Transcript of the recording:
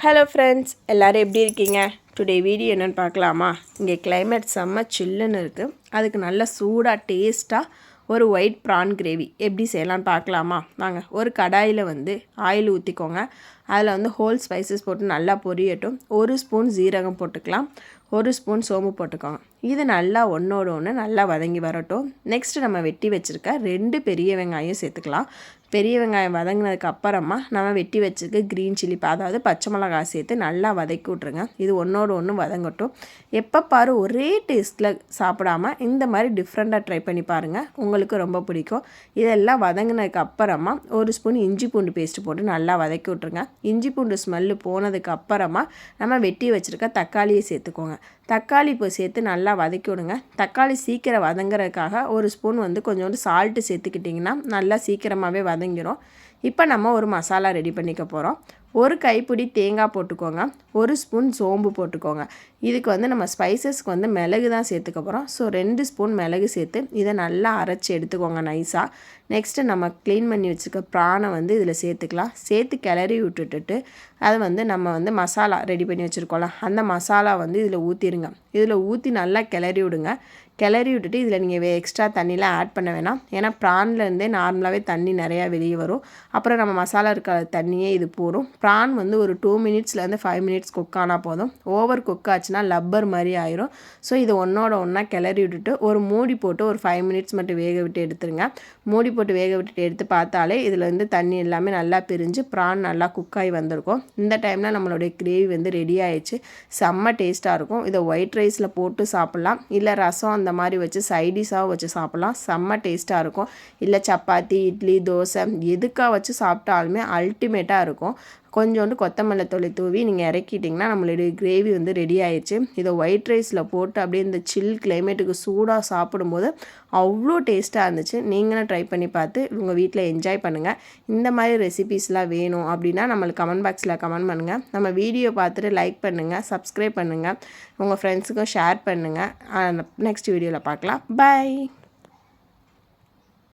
Hello friends, எல்லோரும் எப்படி இருக்கீங்க? டுடே வீடியோ என்னென்னு பார்க்கலாமா? இங்கே கிளைமேட் செம்ம சில்லுன்னு இருக்குது. அதுக்கு நல்ல சூடாக டேஸ்ட்டாக ஒரு ஒயிட் ப்ரான் கிரேவி எப்படி செய்யலான்னு பார்க்கலாமா? வாங்க. ஒரு கடாயில் ஆயில் ஊற்றிக்கோங்க. அதில் ஹோல் ஸ்பைசஸ் போட்டு நல்லா பொரியட்டும். 1 ஸ்பூன் ஜீரகம் போட்டுக்கலாம், 1 ஸ்பூன் சோம்பு போட்டுக்கோங்க. இது நல்லா ஒன்றோட ஒன்று நல்லா வதங்கி வரட்டும். நெக்ஸ்ட்டு நம்ம வெட்டி வச்சுருக்க 2 பெரிய வெங்காயம் சேர்த்துக்கலாம். பெரிய வெங்காயம் வதங்கினதுக்கு அப்புறமா நம்ம வெட்டி வச்சுருக்க க்ரீன் சில்லி, அதாவது பச்சை மிளகாய் சேர்த்து நல்லா வதக்கி விட்ருங்க. இது ஒன்றோட ஒன்று வதங்கட்டும். எப்போ பாரு ஒரே டேஸ்ட்டில் சாப்பிடாமல் இந்த மாதிரி டிஃப்ரெண்ட்டாக ட்ரை பண்ணி பாருங்கள், உங்களுக்கு ரொம்ப பிடிக்கும். இதெல்லாம் வதங்கினதுக்கு அப்புறமா 1 ஸ்பூன் இஞ்சி பூண்டு பேஸ்ட்டு போட்டு நல்லா வதக்கி விட்ருங்க. இஞ்சி பூண்டு ஸ்மெல்லு போனதுக்கு அப்புறமா நம்ம வெட்டி வச்சுருக்க தக்காளியை சேர்த்துக்கோங்க. தக்காளி இப்போ சேர்த்து நல்லா வதக்கி விடுங்க. தக்காளி சீக்கிரம் வதங்குறதுக்காக 1 ஸ்பூன் கொஞ்சோண்டு சால்ட்டு சேர்த்துக்கிட்டிங்கன்னா நல்லா சீக்கிரமாகவே வதங்கிடும். இப்போ நம்ம ஒரு மசாலா ரெடி பண்ணிக்க போகிறோம். 1 கைப்பிடி தேங்காய் போட்டுக்கோங்க, 1 ஸ்பூன் சோம்பு போட்டுக்கோங்க. இதுக்கு நம்ம ஸ்பைசஸ்க்கு மிளகு தான் சேர்த்துக்க போகிறோம். ஸோ 2 ஸ்பூன் மிளகு சேர்த்து இதை நல்லா அரைச்சி எடுத்துக்கோங்க நைஸாக. நெக்ஸ்ட்டு நம்ம க்ளீன் பண்ணி வச்சுருக்க ப்ரானை இதில் சேர்த்துக்கலாம். சேர்த்து கிளறி விட்டுட்டு அதை நம்ம மசாலா ரெடி பண்ணி வச்சுருக்கோம்ல, அந்த மசாலா இதில் ஊற்றிடுங்க. இதில் ஊற்றி நல்லா கிளறி விடுங்க. கிளறி விட்டுட்டு இதில் நீங்கள் எக்ஸ்ட்ரா தண்ணிலாம் ஆட் பண்ண வேணாம். ஏன்னா ப்ரான்லேருந்தே நார்மலாகவே தண்ணி நிறையா வெளியே வரும். அப்புறம் நம்ம மசாலா இருக்க தண்ணியே இது போடும். ப்ரான் ஒரு 2 மினிட்ஸ்லேருந்து 5 மினிட்ஸ் குக் ஆனால் போதும். ஓவர் குக் ஆச்சுன்னா லப்பர் மாதிரி ஆயிரும். ஸோ இது ஒன்றோட ஒன்றா கிளறி விட்டுட்டு ஒரு மூடி போட்டு ஒரு 5 மினிட்ஸ் மட்டும் வேக விட்டு எடுத்துருங்க. மூடி போட்டு வேக விட்டுட்டு எடுத்து பார்த்தாலே இதில் தண்ணி எல்லாமே நல்லா பிரிஞ்சு ப்ரான் நல்லா குக் ஆகி வந்திருக்கும். இந்த டைமில் நம்மளுடைய கிரேவி ரெடி ஆயிடுச்சு. செம்ம டேஸ்ட்டாக இருக்கும். இதை ஒயிட் ரைஸில் போட்டு சாப்பிட்லாம், இல்லை ரசம் அந்த மாதிரி வச்சு சைடிஷாக வச்சு சாப்பிட்லாம். செம்ம டேஸ்ட்டாக இருக்கும். இல்லை சப்பாத்தி, இட்லி, தோசை எதுக்காக வச்சு சாப்பிட்டாலுமே அல்டிமேட்டாக இருக்கும். கொஞ்சோண்டு கொத்தமல்லி தூளி தூவி நீங்கள் இறக்கிட்டிங்கன்னா நம்மளுடைய கிரேவி ரெடி ஆயிடுச்சு. இதை ஒயிட் ரைஸில் போட்டு அப்படியே இந்த சில் கிளைமேட்டுக்கு சூடாக சாப்பிடும்போது அவ்வளோ டேஸ்ட்டாக இருந்துச்சு. நீங்களும் ட்ரை பண்ணி பார்த்து உங்கள் வீட்டில் என்ஜாய் பண்ணுங்கள். இந்த மாதிரி ரெசிபீஸ்லாம் வேணும் அப்படின்னா நம்மளுக்கு கமெண்ட் பாக்ஸில் கமெண்ட் பண்ணுங்கள். நம்ம வீடியோ பார்த்துட்டு லைக் பண்ணுங்கள், சப்ஸ்கிரைப் பண்ணுங்கள், உங்கள் ஃப்ரெண்ட்ஸுக்கும் ஷேர் பண்ணுங்கள். நெக்ஸ்ட் வீடியோவில் பார்க்கலாம். பை.